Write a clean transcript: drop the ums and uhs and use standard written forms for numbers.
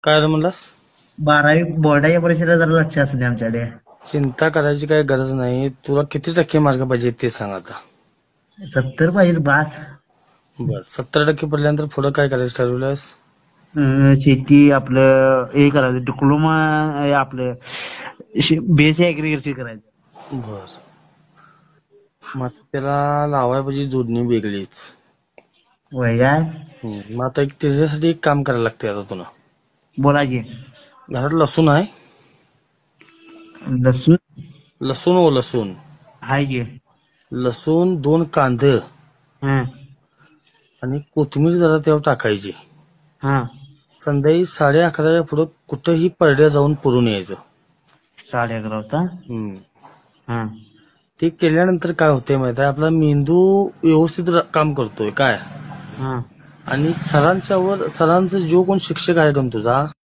काय रे म्हणलास? 12वी बोर्डाच्या परीक्षेला जरा लक्ष असू दे आमच्याकडे. चिंता करायची काही गरज नाही. तुला किती टक्के मार्क पाहिजे ते सांग आता. 70 पाहिजे बास. बर, 70% पडल्यानंतर पुढे काय करायचं ठरवलंयस? शेती आपलं हे करायचं, डिप्लोमा आपलं बीएससी ऍग्रिकल्चर करायचं. बर, मग आता त्याला लावाय पाहिजे जोडणी वेगळीच. वय काय मग आता त्याच्यासाठी एक काम करायला लागते आता तुला. बोलायची घरात लसूण आहे? लसूण लसूण लसूण हाय की. लसूण 2 कांदे हा आणि कोथिंबीर जरा त्यावर टाकायची. हा संध्याकाळी 11:30च्या पुढे कुठेही परड्या जाऊन पुरून यायचं. 11:30 वाजता. हा ते केल्यानंतर काय होतंय माहिती आहे, आपला मेंदू व्यवस्थित काम करतोय काय. हा आणि सरांचा जो कोण शिक्षक आहे का तुझा